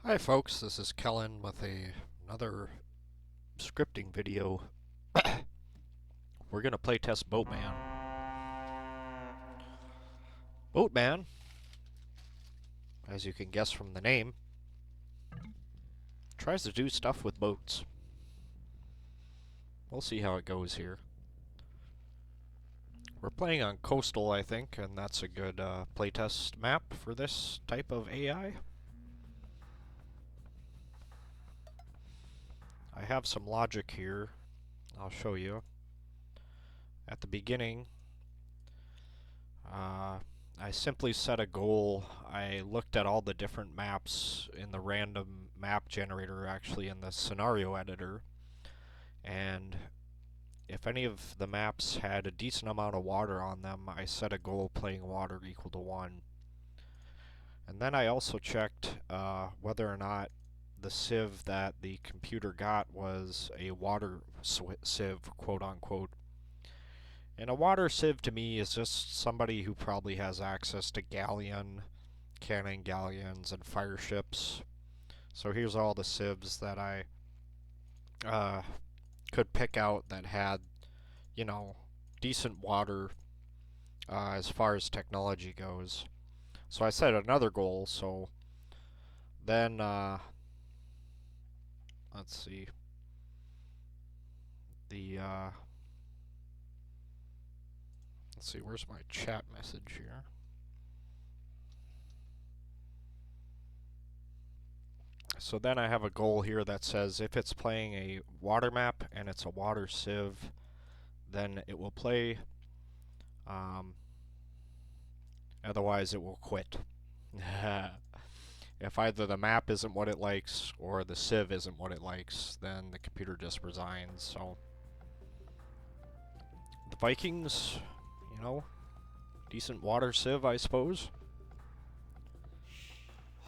Hi folks, this is Kellen with another scripting video. We're going to play test Boatman. Boatman, as you can guess from the name, tries to do stuff with boats. We'll see how it goes here. We're playing on Coastal, I think, and that's a good playtest map for this type of AI. I have some logic here. I'll show you. At the beginning, I simply set a goal. I looked at all the different maps in the random map generator, actually in the scenario editor, and if any of the maps had a decent amount of water on them, I set a goal playing water equal to 1. And then I also checked whether or not the sieve that the computer got was a water sieve, quote unquote. And a water sieve to me is just somebody who probably has access to galleon, cannon galleons, and fire ships. So here's all the sieves that I could pick out that had, you know, decent water as far as technology goes. So I set another goal, so then, let's see, let's see, where's my chat message here? So then I have a goal here that says if it's playing a water map and it's a water sieve, then it will play. Otherwise, it will quit. If either the map isn't what it likes or the sieve isn't what it likes, then the computer just resigns. So the Vikings, you know, decent water sieve, I suppose.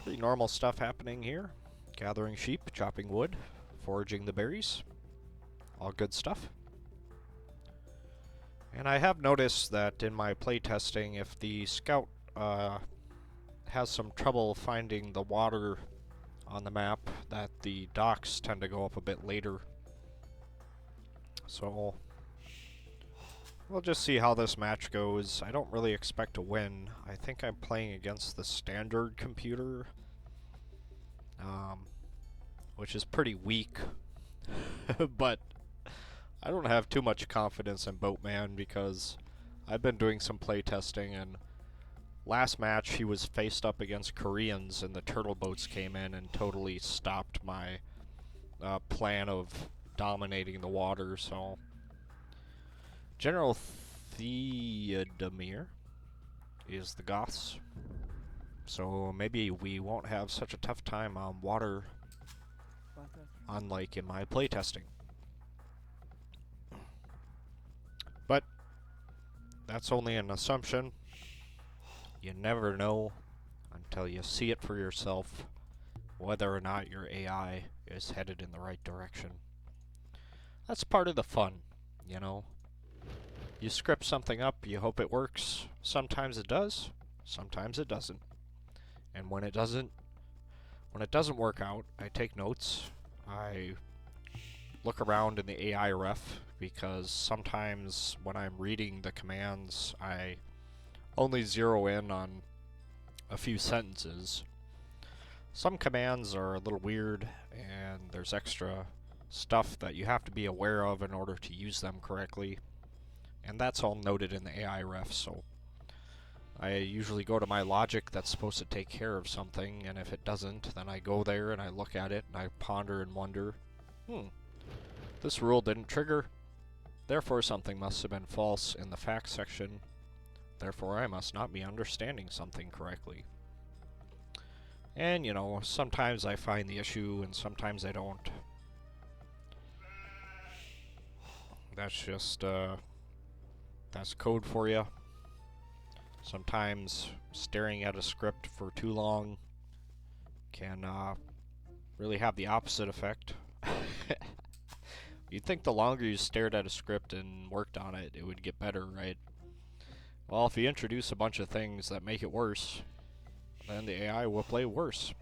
Pretty normal stuff happening here. Gathering sheep, chopping wood, foraging the berries. All good stuff. And I have noticed that in my playtesting, if the scout has some trouble finding the water on the map, that the docks tend to go up a bit later. So we'll just see how this match goes. I don't really expect to win. I think I'm playing against the standard computer, which is pretty weak. But I don't have too much confidence in Boatman because I've been doing some playtesting, and last match he was faced up against Koreans and the turtle boats came in and totally stopped my plan of dominating the water. So General Theodomir is the Goths, so maybe we won't have such a tough time on water, unlike in my playtesting. But that's only an assumption. You never know until you see it for yourself whether or not your AI is headed in the right direction. That's part of the fun, you know. You script something up, you hope it works. Sometimes it does, sometimes it doesn't. And when it doesn't work out, I take notes. I look around in the AI ref, because sometimes when I'm reading the commands, I only zero in on a few sentences. Some commands are a little weird, and there's extra stuff that you have to be aware of in order to use them correctly. And that's all noted in the AI ref, so I usually go to my logic that's supposed to take care of something, and if it doesn't, then I go there and I look at it and I ponder and wonder, this rule didn't trigger, therefore something must have been false in the facts section, therefore I must not be understanding something correctly. And, you know, sometimes I find the issue and sometimes I don't. That's just, that's code for you. Sometimes staring at a script for too long can really have the opposite effect. You'd think the longer you stared at a script and worked on it, it would get better, right? Well, if you introduce a bunch of things that make it worse, then the AI will play worse.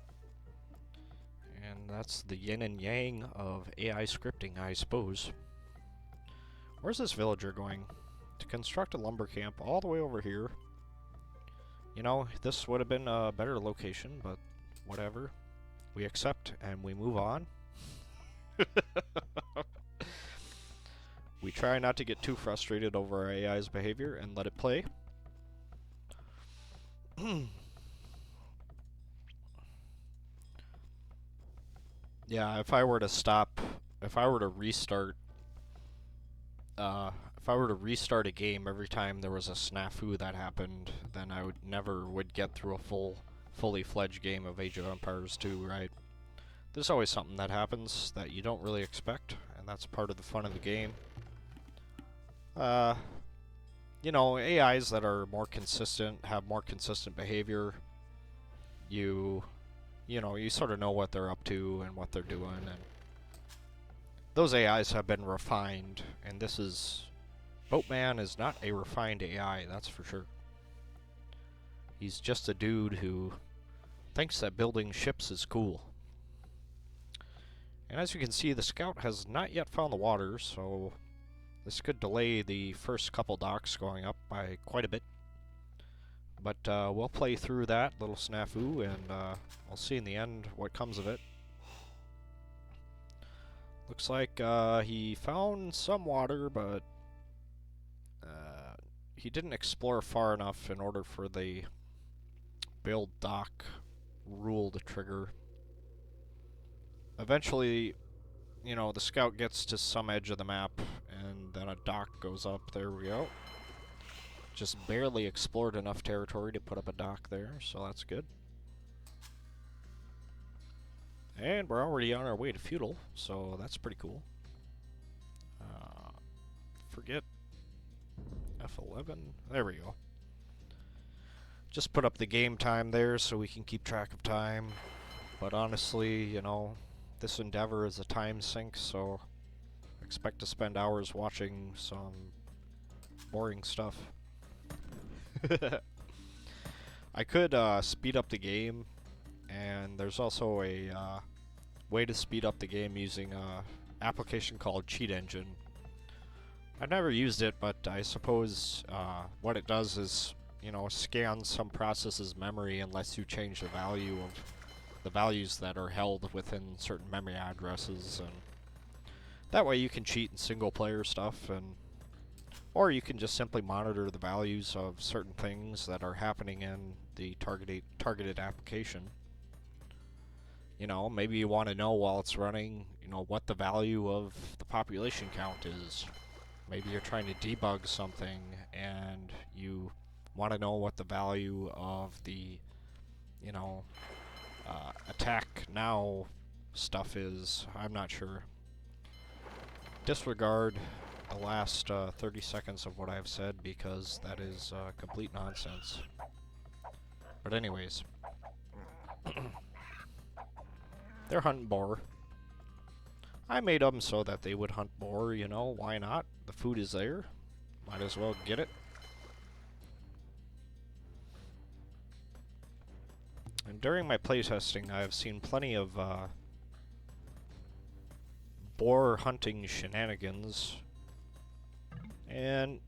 that's the yin and yang of AI scripting, I suppose. Where's this villager going? To construct a lumber camp all the way over here. You know, this would have been a better location, but whatever. We accept and we move on. We try not to get too frustrated over our AI's behavior and let it play. Yeah, if I were to stop, if I were to restart a game every time there was a snafu that happened, then I would never get through a fully fledged game of Age of Empires 2, right? There's always something that happens that you don't really expect, and that's part of the fun of the game. You know, AIs that are more consistent, have more consistent behavior, you know, you sort of know what they're up to and what they're doing, and those AIs have been refined, and Boatman is not a refined AI, that's for sure. He's just a dude who thinks that building ships is cool. And as you can see, the scout has not yet found the water, so this could delay the first couple docks going up by quite a bit. But we'll play through that little snafu, and we'll see in the end what comes of it. Looks like he found some water, but he didn't explore far enough in order for the build dock rule to trigger. Eventually, you know, the scout gets to some edge of the map, and then a dock goes up. There we go. Just barely explored enough territory to put up a dock there, so that's good. And we're already on our way to feudal, so that's pretty cool. Forget F11. There we go. Just put up the game time there so we can keep track of time. But honestly, you know, this endeavor is a time sink, so expect to spend hours watching some boring stuff. I could speed up the game, and there's also a way to speed up the game using an application called Cheat Engine. I've never used it, but I suppose what it does is, you know, scans some process's memory and lets you change the value of the values that are held within certain memory addresses, and that way you can cheat in single player stuff, and or you can just simply monitor the values of certain things that are happening in the targeted application. You know, maybe you want to know while it's running, you know, what the value of the population count is. Maybe you're trying to debug something and you want to know what the value of the, you know, attack now stuff is. I'm not sure. Disregard the last 30 seconds of what I've said because that is complete nonsense. But anyways, they're hunting boar. I made them so that they would hunt boar, you know, why not? The food is there. Might as well get it. And during my playtesting, I've seen plenty of boar hunting shenanigans. And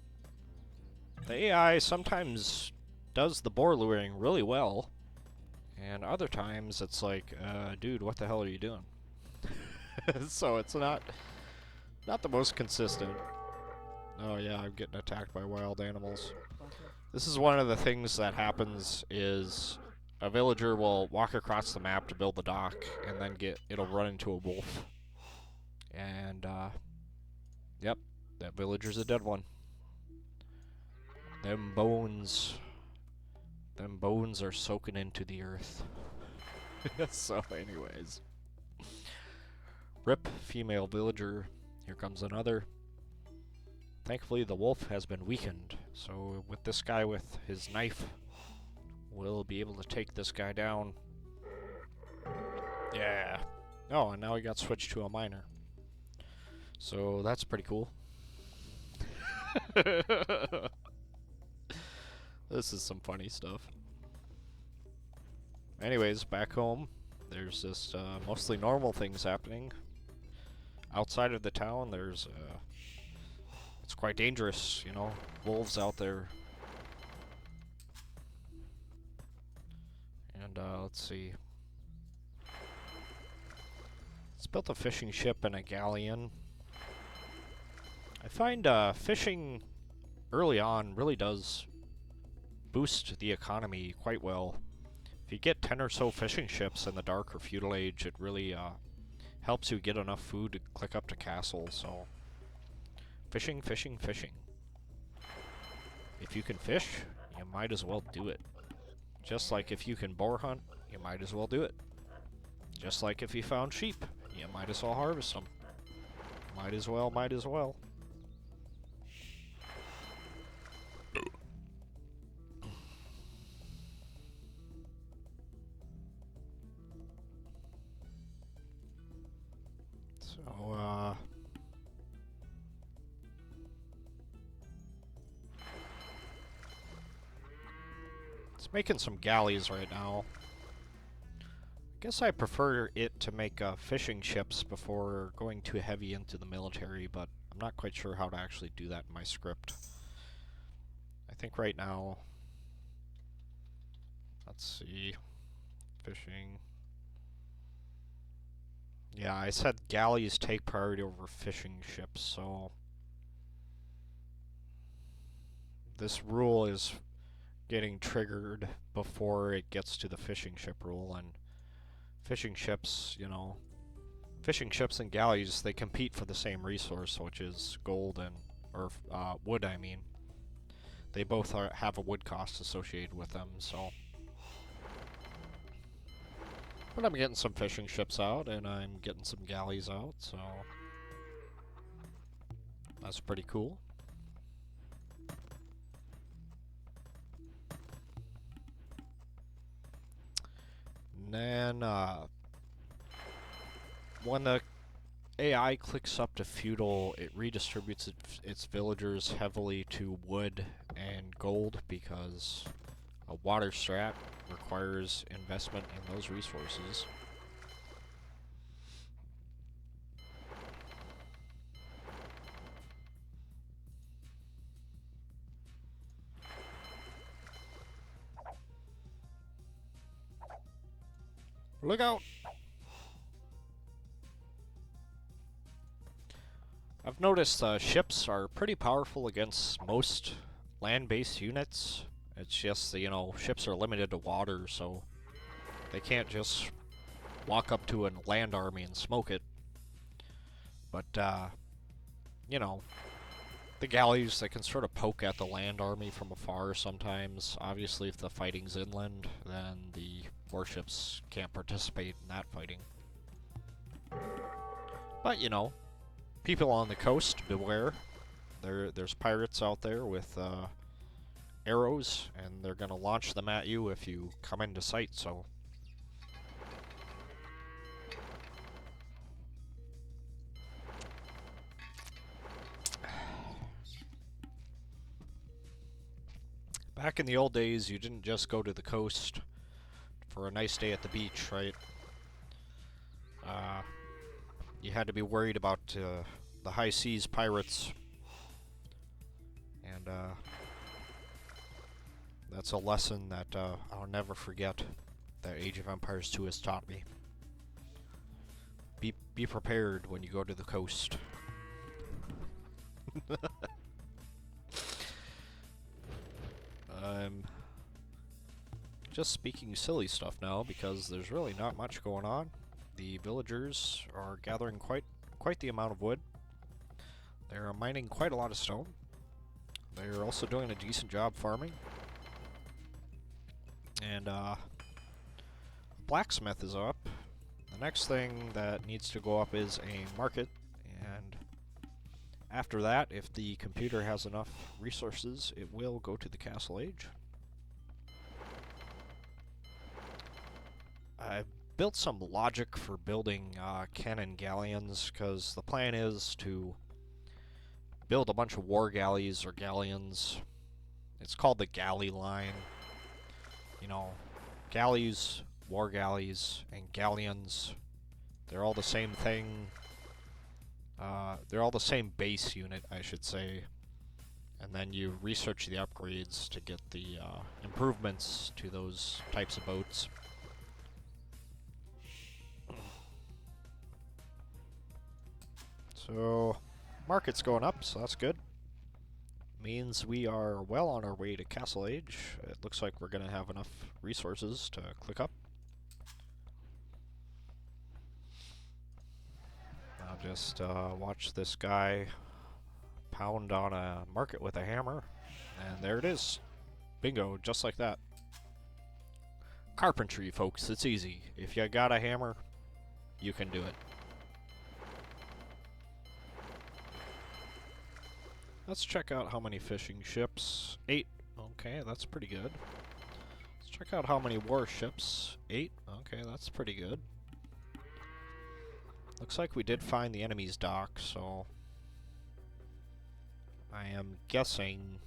the AI sometimes does the boar luring really well. And other times it's like, dude, what the hell are you doing? So it's not the most consistent. Oh yeah, I'm getting attacked by wild animals. This is one of the things that happens is a villager will walk across the map to build the dock and then it'll run into a wolf. And yep, that villager's a dead one. Them bones are soaking into the earth. So anyways. Rip, female villager. Here comes another. Thankfully the wolf has been weakened, so with this guy with his knife, we'll be able to take this guy down. Yeah. Oh, and now he got switched to a miner. So that's pretty cool. This is some funny stuff. Anyways, back home. There's just mostly normal things happening. Outside of the town, there's it's quite dangerous, you know, wolves out there. And let's see. It's built a fishing ship and a galleon. I find fishing early on really does boost the economy quite well. If you get 10 or so fishing ships in the Dark or Feudal Age, it really helps you get enough food to click up to castles. So, fishing, fishing, fishing. If you can fish, you might as well do it. Just like if you can boar hunt, you might as well do it. Just like if you found sheep, you might as well harvest them. Might as well, might as well. So, it's making some galleys right now. I guess I prefer it to make fishing ships before going too heavy into the military, but I'm not quite sure how to actually do that in my script. I think right now, let's see, fishing. Yeah, I said galleys take priority over fishing ships, so this rule is getting triggered before it gets to the fishing ship rule, and fishing ships, you know, fishing ships and galleys, they compete for the same resource, which is gold and, or wood, I mean. They both have a wood cost associated with them, so. But I'm getting some fishing ships out, and I'm getting some galleys out, so. That's pretty cool. And then, when the AI clicks up to feudal, it redistributes its villagers heavily to wood and gold because a water strat requires investment in those resources. Look out! I've noticed ships are pretty powerful against most land-based units. It's just, you know, ships are limited to water, so they can't just walk up to a land army and smoke it. But, you know, the galleys, they can sort of poke at the land army from afar sometimes. Obviously, if the fighting's inland, then the warships can't participate in that fighting. But, you know, people on the coast, beware. There's pirates out there with arrows, and they're gonna launch them at you if you come into sight, so. Back in the old days, you didn't just go to the coast for a nice day at the beach, right? You had to be worried about the high seas pirates. And that's a lesson that I'll never forget that Age of Empires 2 has taught me. Be prepared when you go to the coast. I'm just speaking silly stuff now because there's really not much going on. The villagers are gathering quite the amount of wood. They're mining quite a lot of stone. They're also doing a decent job farming. And blacksmith is up. The next thing that needs to go up is a market, and after that, if the computer has enough resources, it will go to the castle age. I've built some logic for building cannon galleons, because the plan is to build a bunch of war galleys or galleons. It's called the galley line. You know, galleys war galleys and galleons. They're all the same thing. They're all the same base unit, I should say. And then you research the upgrades to get the improvements to those types of boats. So, market's going up, so that's good. Means we are well on our way to Castle Age. It looks like we're going to have enough resources to click up. I'll just watch this guy pound on a market with a hammer, and there it is. Bingo, just like that. Carpentry, folks, it's easy. If you got a hammer, you can do it. Let's check out how many fishing ships. 8. Okay, that's pretty good. Let's check out how many warships. 8. Okay, that's pretty good. Looks like we did find the enemy's dock, so I am guessing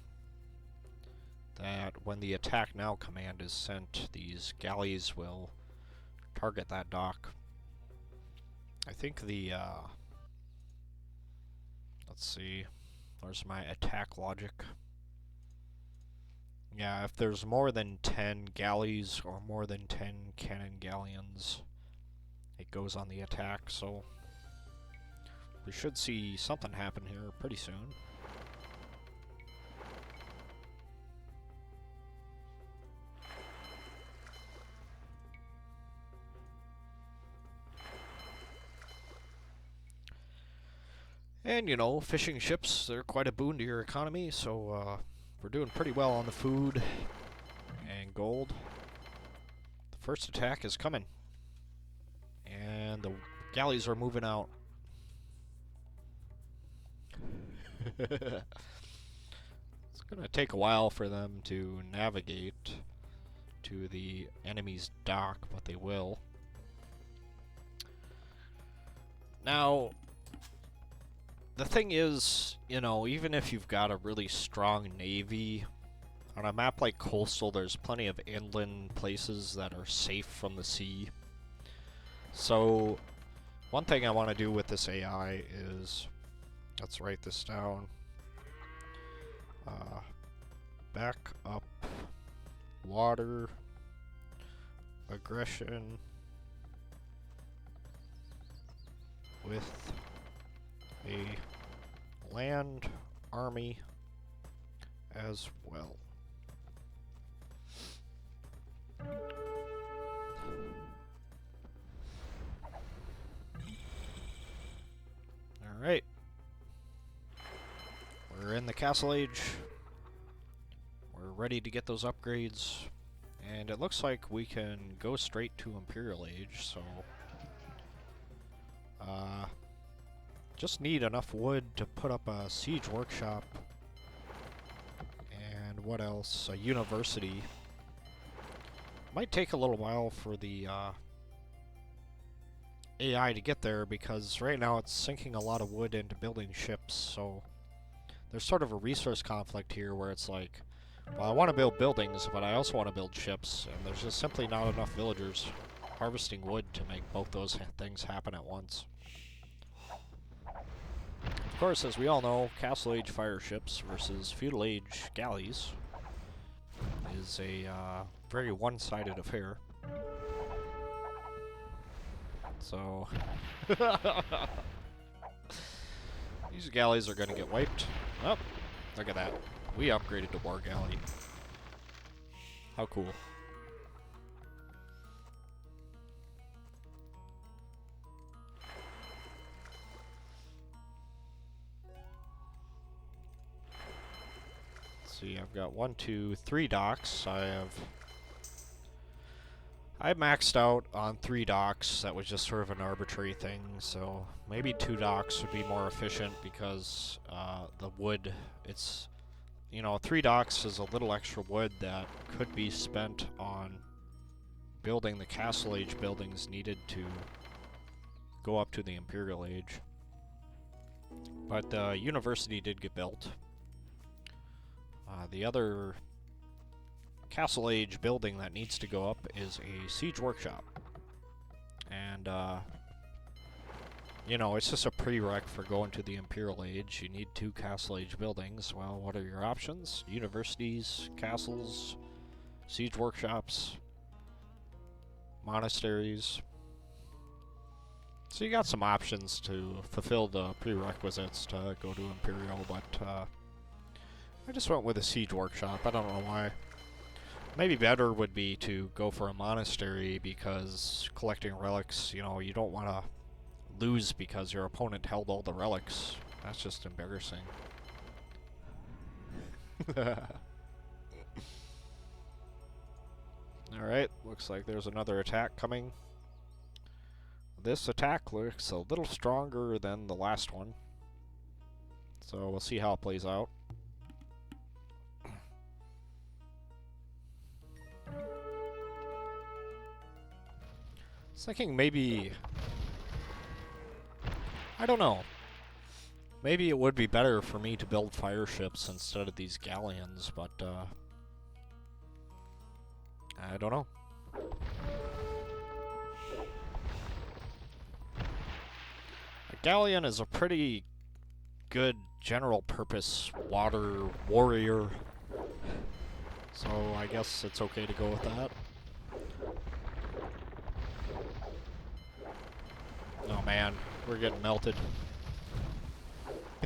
that when the attack now command is sent, these galleys will target that dock. I think the, let's see, where's my attack logic? Yeah, if there's more than 10 galleys or more than 10 cannon galleons, it goes on the attack, so we should see something happen here pretty soon. And, you know, fishing ships, they're quite a boon to your economy, so we're doing pretty well on the food and gold. The first attack is coming. And the galleys are moving out. It's going to take a while for them to navigate to the enemy's dock, but they will. Now, the thing is, you know, even if you've got a really strong navy, on a map like Coastal, there's plenty of inland places that are safe from the sea. So, one thing I want to do with this AI is, let's write this down, back up water aggression with a land army as well. Alright. We're in the Castle Age. We're ready to get those upgrades. And it looks like we can go straight to Imperial Age, so just need enough wood to put up a siege workshop. And what else? A university. Might take a little while for the AI to get there, because right now it's sinking a lot of wood into building ships, so there's sort of a resource conflict here where it's like, well, I want to build buildings, but I also want to build ships, and there's just simply not enough villagers harvesting wood to make both those things happen at once. Of course, as we all know, Castle Age fire ships versus Feudal Age galleys is a very one-sided affair. So, these galleys are going to get wiped. Oh, look at that. We upgraded to War Galley. How cool. Let's see, I've got 1, 2, 3 docks. I maxed out on 3 docks. That was just sort of an arbitrary thing, so maybe 2 docks would be more efficient because the wood, it's, you know, 3 docks is a little extra wood that could be spent on building the Castle Age buildings needed to go up to the Imperial Age. But the university did get built. The other Castle Age building that needs to go up is a siege workshop. And, you know, it's just a prereq for going to the Imperial Age. You need 2 Castle Age buildings. Well, what are your options? Universities, castles, siege workshops, monasteries. So you got some options to fulfill the prerequisites to go to Imperial, but I just went with a siege workshop. I don't know why. Maybe better would be to go for a monastery, because collecting relics, you know, you don't want to lose because your opponent held all the relics. That's just embarrassing. Alright, looks like there's another attack coming. This attack looks a little stronger than the last one, so we'll see how it plays out. I was thinking maybe, I don't know, maybe it would be better for me to build fire ships instead of these galleons, but I don't know. A galleon is a pretty good general purpose water warrior, so I guess it's okay to go with that. Oh man, we're getting melted.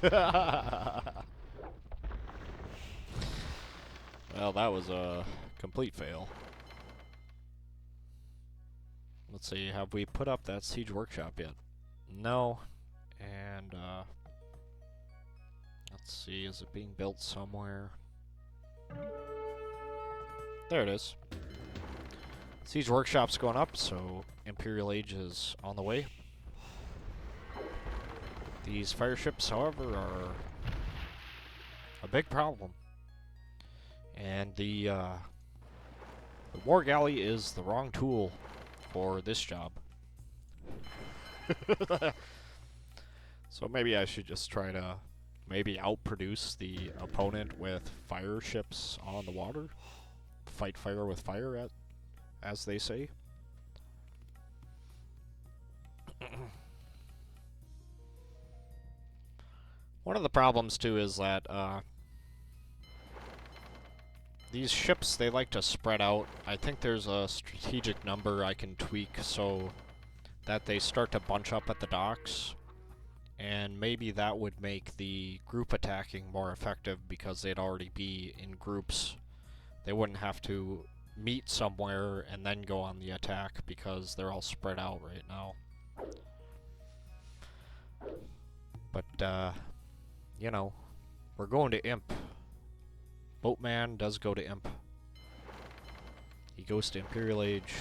Well, that was a complete fail. Let's see, have we put up that siege workshop yet? No. And, let's see, is it being built somewhere? There it is. Siege workshop's going up, so Imperial Age is on the way. These fire ships, however, are a big problem. And the war galley is the wrong tool for this job. So maybe I should just try to maybe outproduce the opponent with fire ships on the water. Fight fire with fire, as they say. One of the problems, too, is that these ships, they like to spread out. I think there's a strategic number I can tweak so that they start to bunch up at the docks. And maybe that would make the group attacking more effective because they'd already be in groups. They wouldn't have to meet somewhere and then go on the attack because they're all spread out right now. But, you know, we're going to Imp. Boatman does go to Imp. He goes to Imperial Age.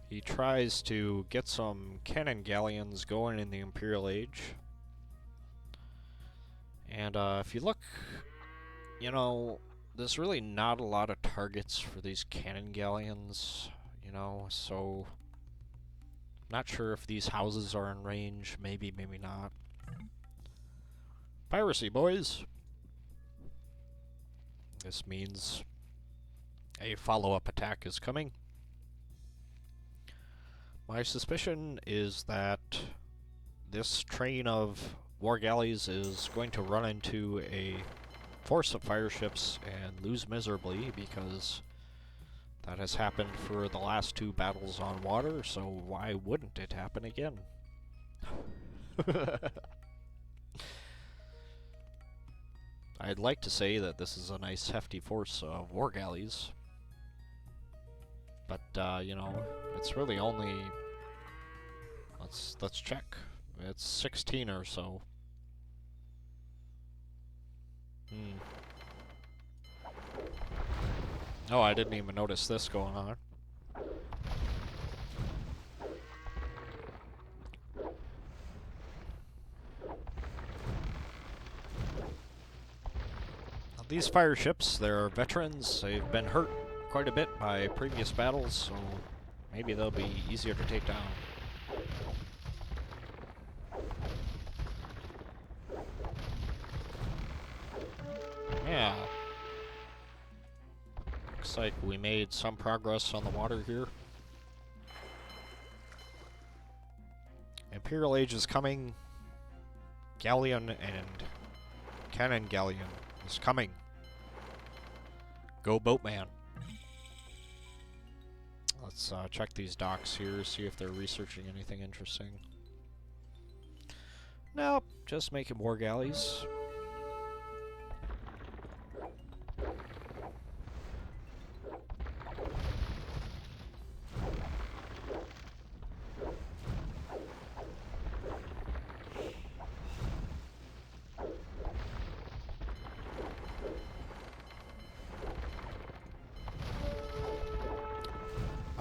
He tries to get some cannon galleons going in the Imperial Age. And if you look, you know, there's really not a lot of targets for these cannon galleons, you know, so not sure if these houses are in range. Maybe, maybe not. Piracy, boys! This means a follow-up attack is coming. My suspicion is that this train of war galleys is going to run into a force of fire ships and lose miserably, because that has happened for the last 2 battles on water, so why wouldn't it happen again? I'd like to say that this is a nice hefty force of war galleys, but you know, it's really only, let's check. It's 16 or so. Oh, I didn't even notice this going on. These fire ships, they're veterans. They've been hurt quite a bit by previous battles, so maybe they'll be easier to take down. Yeah. Looks like we made some progress on the water here. Imperial Age is coming. Galleon and Cannon Galleon is coming. Go Boatman. Let's check these docks here, see if they're researching anything interesting. Nope, just making more galleys.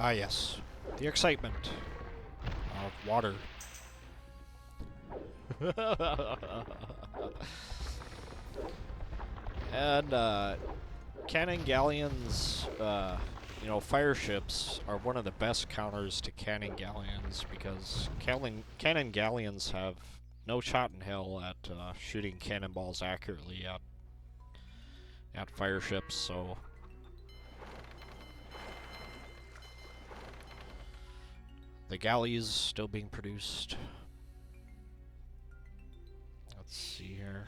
Ah yes, the excitement of water. And cannon galleons, you know, fire ships are one of the best counters to cannon galleons because cannon galleons have no shot in hell at shooting cannonballs accurately at fire ships. So the galleys still being produced. Let's see here.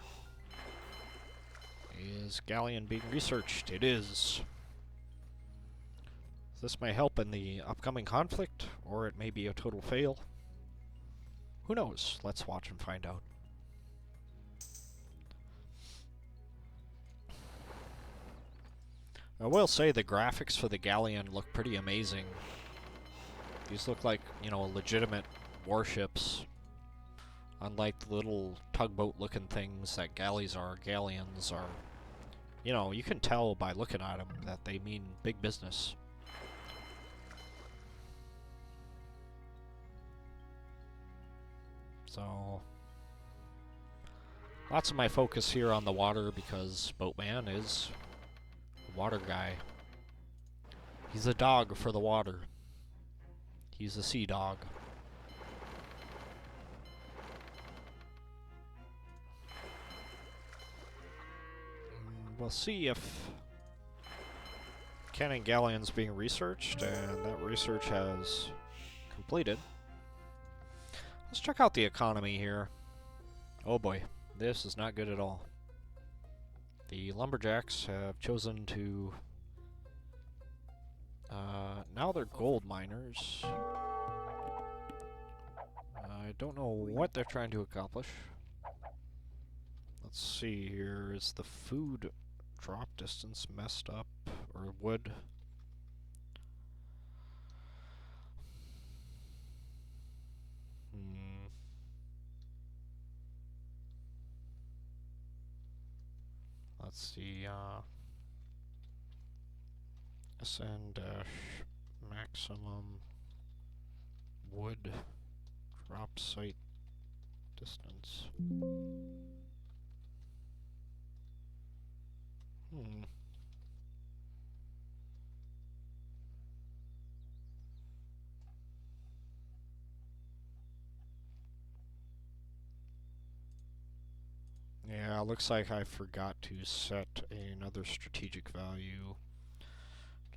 Is galleon being researched? It is. This may help in the upcoming conflict, or it may be a total fail. Who knows? Let's watch and find out. I will say the graphics for the galleon look pretty amazing. These look like, you know, legitimate warships. Unlike the little tugboat-looking things that galleons are, you know, you can tell by looking at them that they mean big business. So, lots of my focus here on the water because Boatman is a water guy. He's a dog for the water. He's a sea dog. We'll see if cannon galleon's being researched, and that research has completed. Let's check out the economy here. Oh boy, this is not good at all. The lumberjacks have chosen to... now they're gold miners. I don't know what they're trying to accomplish. Let's see here. Is the food drop distance messed up? Or wood? Let's see, SN dash maximum wood drop site distance. Yeah, looks like I forgot to set another strategic value.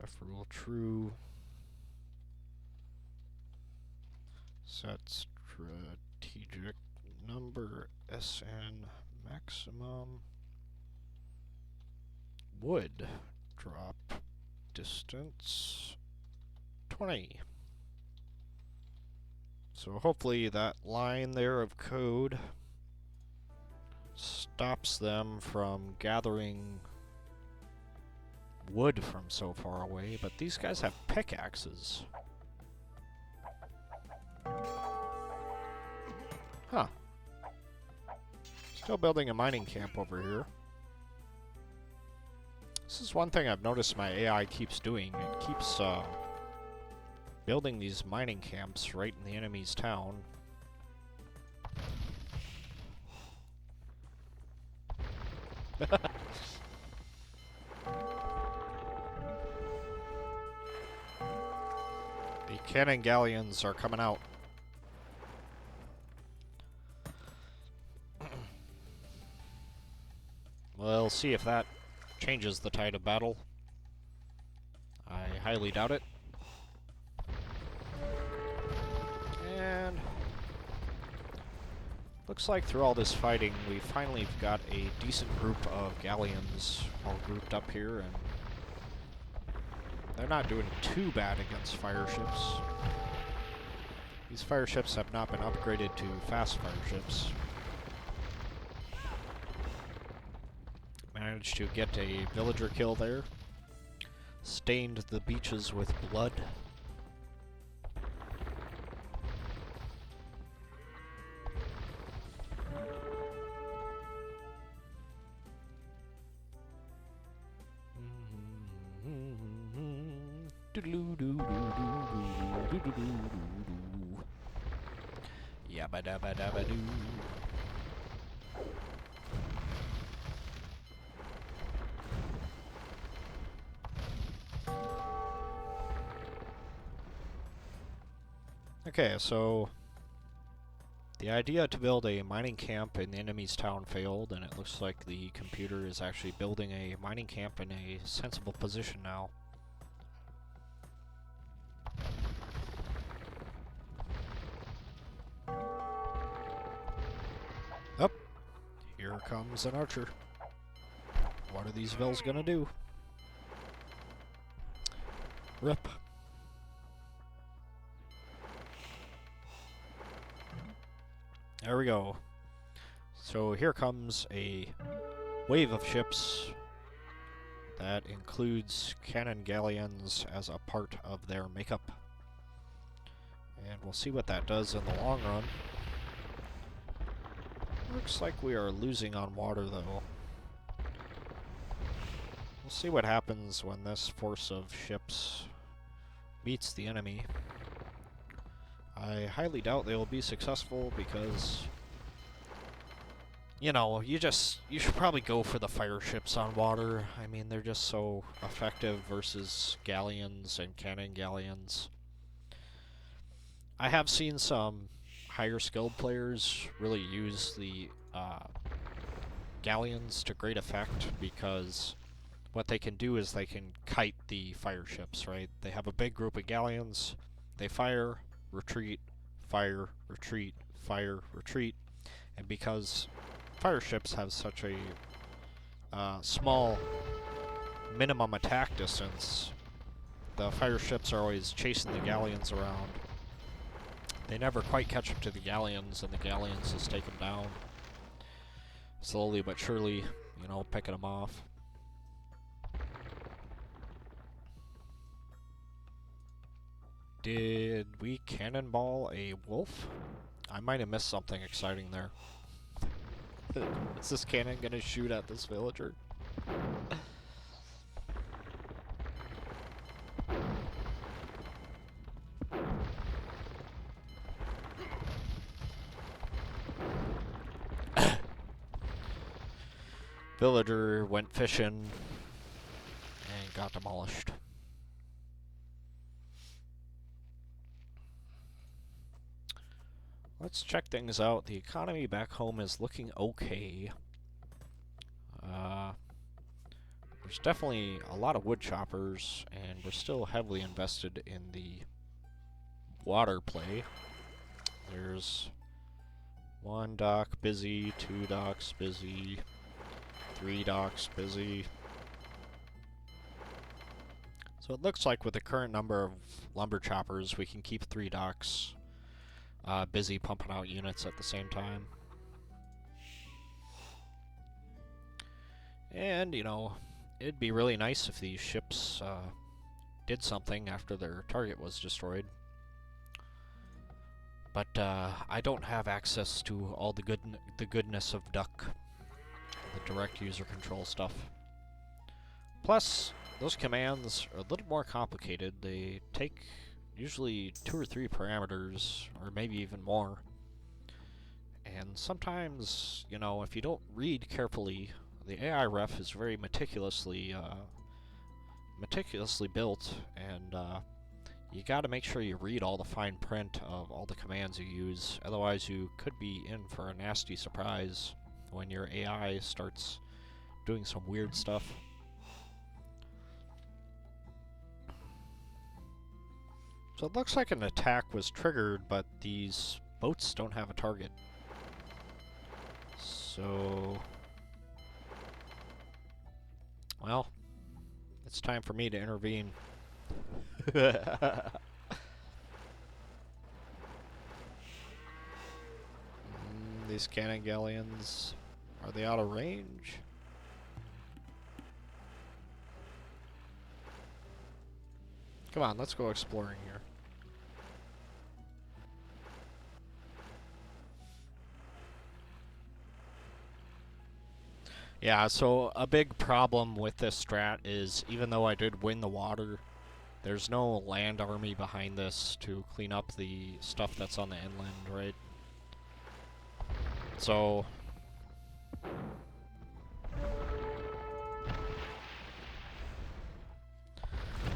Def rule true. Set strategic number SN maximum. Wood drop distance 20. So hopefully that line there of code stops them from gathering wood from so far away, but these guys have pickaxes. Huh. Still building a mining camp over here. This is one thing I've noticed my AI keeps doing. It keeps building these mining camps right in the enemy's town. The cannon galleons are coming out. We'll see if that changes the tide of battle. I highly doubt it. And looks like through all this fighting, we finally got a decent group of galleons all grouped up here, and they're not doing too bad against fire ships. These fire ships have not been upgraded to fast fire ships. Managed to get a villager kill there. Stained the beaches with blood. Yabba dabba dabba doo. Okay, so the idea to build a mining camp in the enemy's town failed, and it looks like the computer is actually building a mining camp in a sensible position now. Up, here comes an archer. What are these vills gonna do? Rip. There we go. So here comes a wave of ships that includes cannon galleons as a part of their makeup. And we'll see what that does in the long run. Looks like we are losing on water, though. We'll see what happens when this force of ships meets the enemy. I highly doubt they will be successful because, you know, you should probably go for the fire ships on water. I mean, they're just so effective versus galleons and cannon galleons. I have seen some higher skilled players really use the galleons to great effect, because what they can do is they can kite the fire ships, right? They have a big group of galleons, they fire, retreat, fire, retreat, fire, retreat, and because fire ships have such a small minimum attack distance, the fire ships are always chasing the galleons around. They never quite catch up to the galleons, and the galleons just take them down. Slowly but surely, you know, picking them off. Did we cannonball a wolf? I might have missed something exciting there. Is this cannon gonna shoot at this villager? Villager went fishing and got demolished. Let's check things out. The economy back home is looking okay. There's definitely a lot of wood choppers, and we're still heavily invested in the water play. There's 1 dock busy, 2 docks busy, 3 docks busy. So it looks like with the current number of lumber choppers, we can keep 3 docks busy pumping out units at the same time. And, you know, it'd be really nice if these ships did something after their target was destroyed. But I don't have access to all the goodness of Duck, the direct user control stuff. Plus, those commands are a little more complicated. They take usually 2 or 3 parameters, or maybe even more. And sometimes, you know, if you don't read carefully, the AI ref is very meticulously built, and you gotta make sure you read all the fine print of all the commands you use, otherwise you could be in for a nasty surprise when your AI starts doing some weird stuff. So it looks like an attack was triggered, but these boats don't have a target. So... well, it's time for me to intervene. These cannon galleons, are they out of range? Come on, let's go exploring here. Yeah, so a big problem with this strat is even though I did win the water, there's no land army behind this to clean up the stuff that's on the inland, right? So...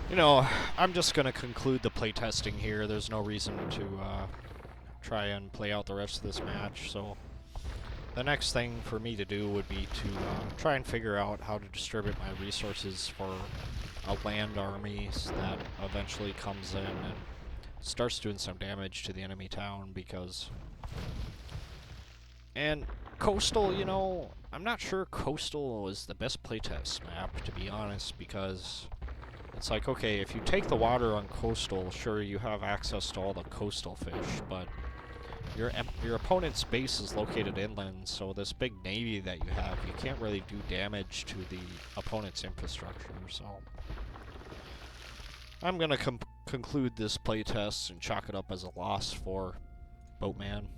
you know, I'm just gonna conclude the playtesting here. There's no reason to try and play out the rest of this match, so... the next thing for me to do would be to try and figure out how to distribute my resources for a land army that eventually comes in and starts doing some damage to the enemy town, because... and coastal, you know, I'm not sure coastal is the best playtest map, to be honest, because it's like, okay, if you take the water on coastal, sure, you have access to all the coastal fish, but your opponent's base is located inland, so this big navy that you have, you can't really do damage to the opponent's infrastructure, so... I'm gonna conclude this playtest and chalk it up as a loss for Boatman.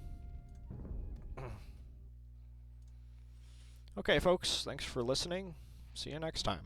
Okay, folks, thanks for listening. See you next time.